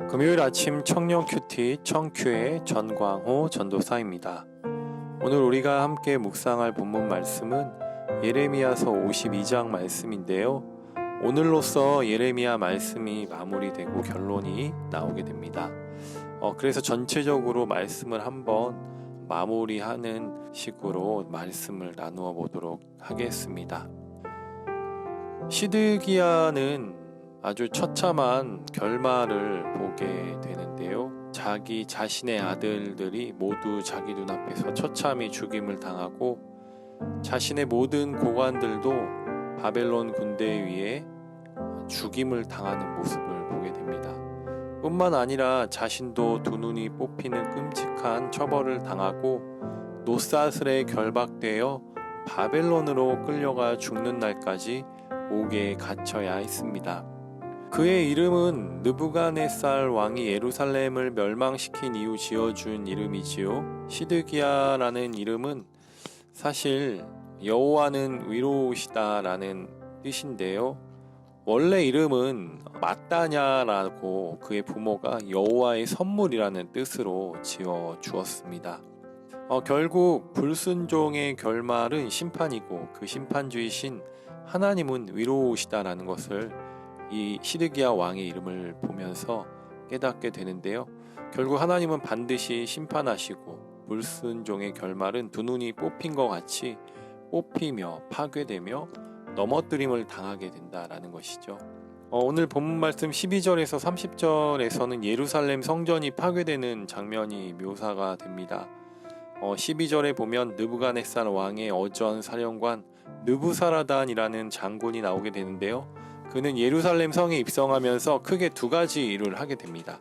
금요일 아침 청년 큐티 청큐의 전광호 전도사입니다. 오늘 우리가 함께 묵상할 본문 말씀은 예레미야서 52장 말씀인데요. 오늘로써 예레미야 말씀이 마무리되고 결론이 나오게 됩니다. 그래서 전체적으로 말씀을 한번 마무리하는 식으로 말씀을 나누어 보도록 하겠습니다. 시드기야는 아주 처참한 결말을 보게 되는데요. 자기 자신의 아들들이 모두 자기 눈앞에서 처참히 죽임을 당하고 자신의 모든 고관들도 바벨론 군대에 의해 죽임을 당하는 모습을 보게 됩니다. 뿐만 아니라 자신도 두 눈이 뽑히는 끔찍한 처벌을 당하고 노사슬에 결박되어 바벨론으로 끌려가 죽는 날까지 옥에 갇혀야 했습니다. 그의 이름은 느부갓네살 왕이 예루살렘을 멸망시킨 이후 지어준 이름이지요. 시드기야라는 이름은 사실 여호와는 위로우시다라는 뜻인데요. 원래 이름은 마따냐라고 그의 부모가 여호와의 선물이라는 뜻으로 지어 주었습니다. 결국 불순종의 결말은 심판이고 그 심판주이신 하나님은 위로우시다라는 것을 이 시드기야 왕의 이름을 보면서 깨닫게 되는데요. 결국 하나님은 반드시 심판하시고 불순종의 결말은 두 눈이 뽑힌 것 같이 뽑히며 파괴되며 넘어뜨림을 당하게 된다라는 것이죠. 오늘 본문 말씀 12절에서 30절에서는 예루살렘 성전이 파괴되는 장면이 묘사가 됩니다. 12절에 보면 느부갓네살 왕의 어전 사령관 느부사라단이라는 장군이 나오게 되는데요. 그는 예루살렘 성에 입성하면서 크게 두 가지 일을 하게 됩니다.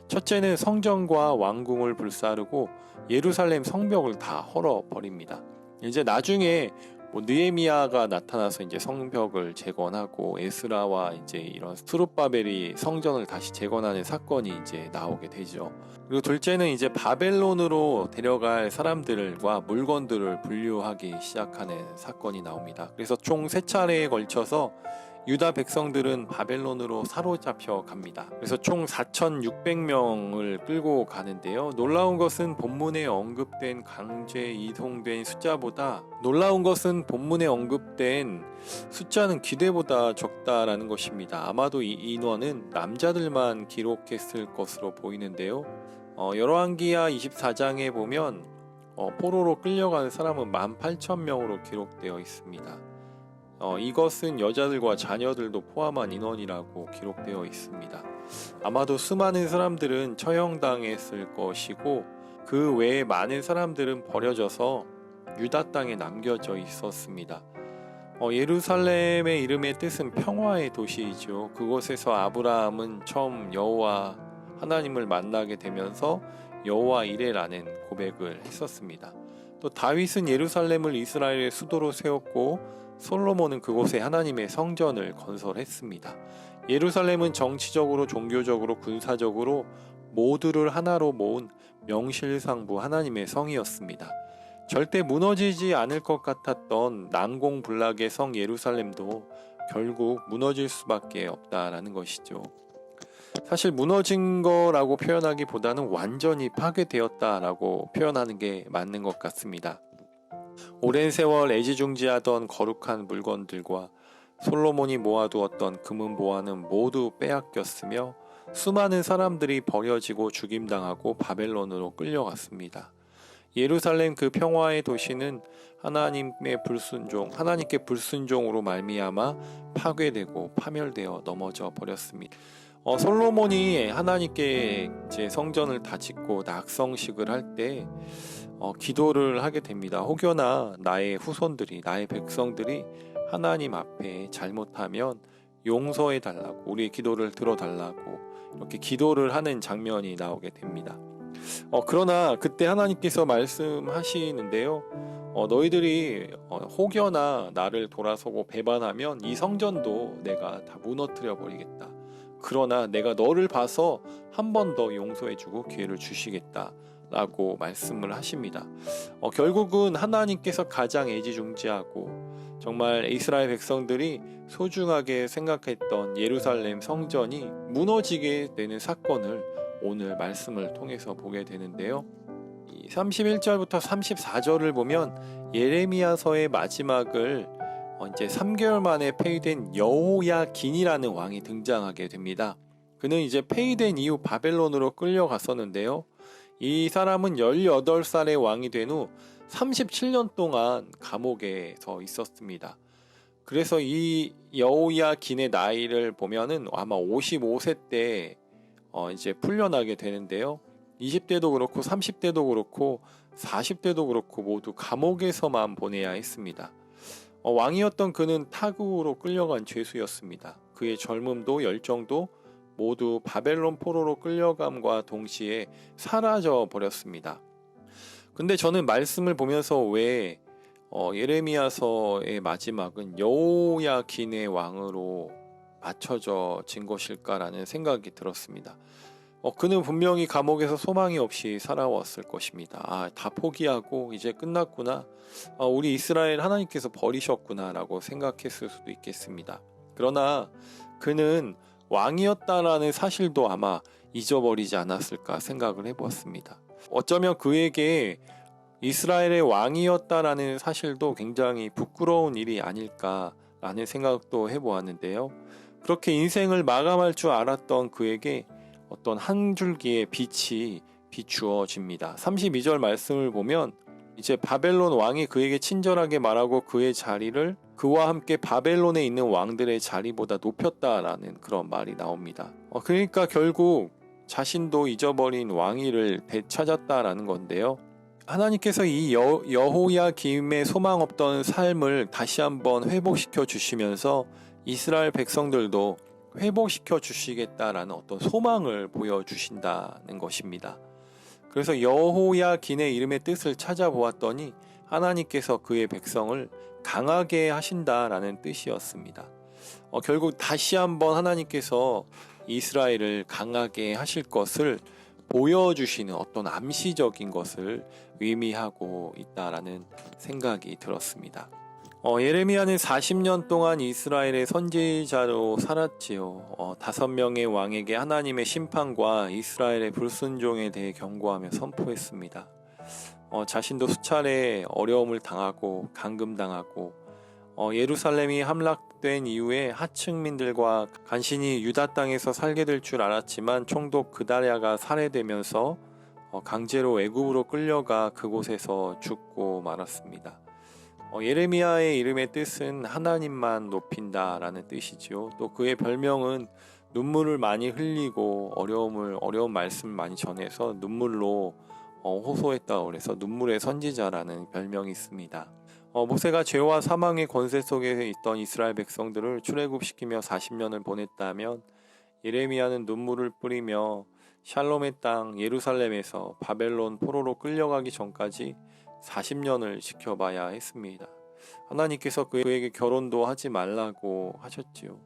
첫째는 성전과 왕궁을 불사르고 예루살렘 성벽을 다 헐어버립니다. 이제 나중에 느헤미야가 나타나서 이제 성벽을 재건하고 에스라와 이제 이런 스룹바벨이 성전을 다시 재건하는 사건이 이제 나오게 되죠. 그리고 둘째는 이제 바벨론으로 데려갈 사람들과 물건들을 분류하기 시작하는 사건이 나옵니다. 그래서 총 3차례에 걸쳐서 유다 백성들은 바벨론으로 사로잡혀 갑니다. 그래서 총 4,600명을 끌고 가는데요. 놀라운 것은 본문에 언급된 강제 이동된 숫자는 기대보다 적다라는 것입니다. 아마도 이 인원은 남자들만 기록했을 것으로 보이는데요. 열왕기하 24장에 보면 포로로 끌려가는 사람은 18,000명으로 기록되어 있습니다. 이것은 여자들과 자녀들도 포함한 인원이라고 기록되어 있습니다. 아마도 수많은 사람들은 처형당했을 것이고 그 외에 많은 사람들은 버려져서 유다 땅에 남겨져 있었습니다. 예루살렘의 이름의 뜻은 평화의 도시이죠. 그곳에서 아브라함은 처음 여호와 하나님을 만나게 되면서 여호와 이레라는 고백을 했었습니다. 또 다윗은 예루살렘을 이스라엘의 수도로 세웠고 솔로몬은 그곳에 하나님의 성전을 건설했습니다. 예루살렘은 정치적으로, 종교적으로, 군사적으로 모두를 하나로 모은 명실상부 하나님의 성이었습니다. 절대 무너지지 않을 것 같았던 난공불락의 성 예루살렘도 결국 무너질 수밖에 없다라는 것이죠. 사실 무너진 거라고 표현하기보다는 완전히 파괴되었다라고 표현하는 게 맞는 것 같습니다. 오랜 세월 애지중지하던 거룩한 물건들과 솔로몬이 모아두었던 금은 보화는 모두 빼앗겼으며 수많은 사람들이 버려지고 죽임당하고 바벨론으로 끌려갔습니다. 예루살렘 그 평화의 도시는 하나님께 불순종으로 말미암아 파괴되고 파멸되어 넘어져 버렸습니다. 솔로몬이 하나님께 이제 성전을 다 짓고 낙성식을 할 때 기도를 하게 됩니다. 혹여나 나의 후손들이, 나의 백성들이 하나님 앞에 잘못하면 용서해 달라고, 우리의 기도를 들어달라고 이렇게 기도를 하는 장면이 나오게 됩니다. 그러나 그때 하나님께서 말씀하시는데요. 너희들이 혹여나 나를 돌아서고 배반하면 이 성전도 내가 다 무너뜨려 버리겠다. 그러나 내가 너를 봐서 한 번 더 용서해주고 기회를 주시겠다 라고 말씀을 하십니다. 결국은 하나님께서 가장 애지중지하고 정말 이스라엘 백성들이 소중하게 생각했던 예루살렘 성전이 무너지게 되는 사건을 오늘 말씀을 통해서 보게 되는데요. 31절부터 34절을 보면 예레미야서의 마지막을 이제 3개월 만에 폐위된 여호야긴이라는 왕이 등장하게 됩니다. 그는 이제 폐위된 이후 바벨론으로 끌려갔었는데요. 이 사람은 18살의 왕이 된 후 37년 동안 감옥에서 있었습니다. 그래서 이 여호야긴의 나이를 보면은 아마 55세 때 이제 풀려나게 되는데요. 20대도 그렇고 30대도 그렇고 40대도 그렇고 모두 감옥에서만 보내야 했습니다. 왕이었던 그는 타국으로 끌려간 죄수였습니다. 그의 젊음도 열정도 모두 바벨론 포로로 끌려감과 동시에 사라져 버렸습니다. 근데 저는 말씀을 보면서 왜 예레미야서의 마지막은 여호야긴의 왕으로 맞춰진 것일까라는 생각이 들었습니다. 그는 분명히 감옥에서 소망이 없이 살아왔을 것입니다. 다 포기하고 이제 끝났구나. 우리 이스라엘 하나님께서 버리셨구나 라고 생각했을 수도 있겠습니다. 그러나 그는 왕이었다라는 사실도 아마 잊어버리지 않았을까 생각을 해보았습니다. 어쩌면 그에게 이스라엘의 왕이었다라는 사실도 굉장히 부끄러운 일이 아닐까라는 생각도 해보았는데요. 그렇게 인생을 마감할 줄 알았던 그에게 어떤 한 줄기의 빛이 비추어집니다. 32절 말씀을 보면 이제 바벨론 왕이 그에게 친절하게 말하고 그의 자리를 그와 함께 바벨론에 있는 왕들의 자리보다 높였다라는 그런 말이 나옵니다. 그러니까 결국 자신도 잊어버린 왕위를 되찾았다라는 건데요. 하나님께서 이 여호야김의 소망 없던 삶을 다시 한번 회복시켜 주시면서 이스라엘 백성들도 회복시켜 주시겠다라는 어떤 소망을 보여주신다는 것입니다. 그래서 여호야긴의 이름의 뜻을 찾아보았더니 하나님께서 그의 백성을 강하게 하신다라는 뜻이었습니다. 결국 다시 한번 하나님께서 이스라엘을 강하게 하실 것을 보여주시는 어떤 암시적인 것을 의미하고 있다라는 생각이 들었습니다. 예레미야는 40년 동안 이스라엘의 선지자로 살았지요. 5명의 왕에게 하나님의 심판과 이스라엘의 불순종에 대해 경고하며 선포했습니다. 자신도 수차례 어려움을 당하고 감금당하고 예루살렘이 함락된 이후에 하층민들과 간신히 유다 땅에서 살게 될 줄 알았지만 총독 그다랴가 살해되면서 강제로 애굽으로 끌려가 그곳에서 죽고 말았습니다. 예레미야의 이름의 뜻은 하나님만 높인다라는 뜻이지요. 또 그의 별명은 눈물을 많이 흘리고 어려운 말씀을 많이 전해서 눈물로 호소했다고 그래서 눈물의 선지자라는 별명이 있습니다. 모세가 죄와 사망의 권세 속에 있던 이스라엘 백성들을 출애굽시키며 40년을 보냈다면 예레미야는 눈물을 뿌리며 샬롬의 땅 예루살렘에서 바벨론 포로로 끌려가기 전까지 40년을 지켜봐야 했습니다. 하나님께서 그에게 결혼도 하지 말라고 하셨지요.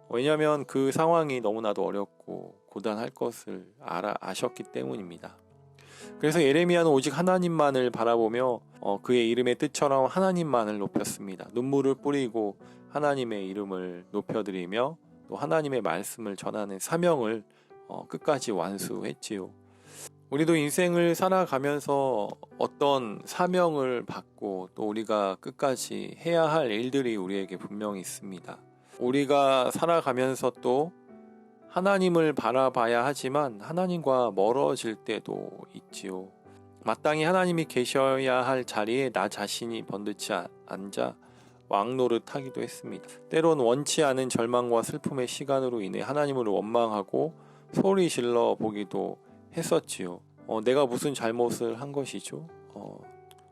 왜냐하면 그 상황이 너무나도 어렵고 고단할 것을 아셨기 때문입니다. 그래서 예레미야는 오직 하나님만을 바라보며 그의 이름의 뜻처럼 하나님만을 높였습니다. 눈물을 뿌리고 하나님의 이름을 높여드리며 또 하나님의 말씀을 전하는 사명을 끝까지 완수했지요. 우리도 인생을 살아가면서 어떤 사명을 받고 또 우리가 끝까지 해야 할 일들이 우리에게 분명히 있습니다. 우리가 살아가면서 또 하나님을 바라봐야 하지만 하나님과 멀어질 때도 있지요. 마땅히 하나님이 계셔야 할 자리에 나 자신이 번듯이 앉아 왕노릇하기도 했습니다. 때론 원치 않은 절망과 슬픔의 시간으로 인해 하나님을 원망하고 소리 질러 보기도 했었지요. 내가 무슨 잘못을 한 것이죠?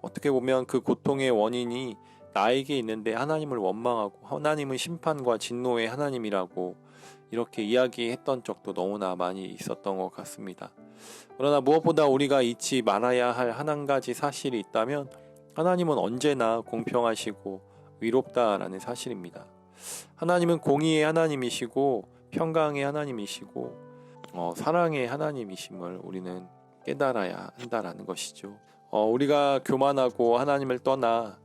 어떻게 보면 그 고통의 원인이 나에게 있는데 하나님을 원망하고 하나님은 심판과 진노의 하나님이라고 이렇게 이야기했던 적도 너무나 많이 있었던 것 같습니다. 그러나 무엇보다 우리가 잊지 말아야 할 한 가지 사실이 있다면 하나님은 언제나 공평하시고 위롭다라는 사실입니다. 하나님은 공의의 하나님이시고 평강의 하나님이시고 사랑의 하나님이심을 우리는 깨달아야 한다라는 것이죠. 우리가 교만하고 하나님을 떠나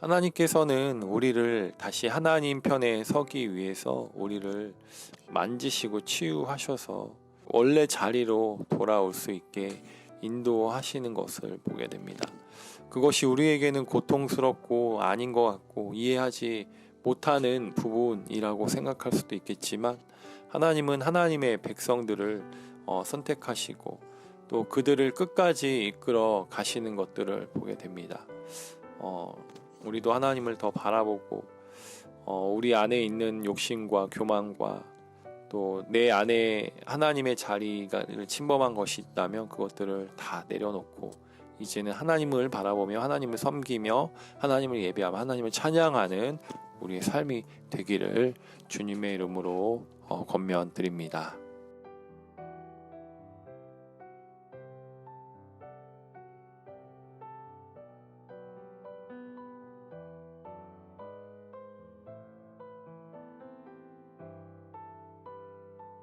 하나님께서는 우리를 다시 하나님 편에 서기 위해서 우리를 만지시고 치유하셔서 원래 자리로 돌아올 수 있게 인도하시는 것을 보게 됩니다. 그것이 우리에게는 고통스럽고 아닌 것 같고 이해하지 못하는 부분이라고 생각할 수도 있겠지만, 하나님은 하나님의 백성들을 선택하시고 또 그들을 끝까지 이끌어 가시는 것들을 보게 됩니다. 우리도 하나님을 더 바라보고 우리 안에 있는 욕심과 교만과 또 내 안에 하나님의 자리를 침범한 것이 있다면 그것들을 다 내려놓고 이제는 하나님을 바라보며 하나님을 섬기며 하나님을 예배하며 하나님을 찬양하는 우리의 삶이 되기를 주님의 이름으로 권면드립니다.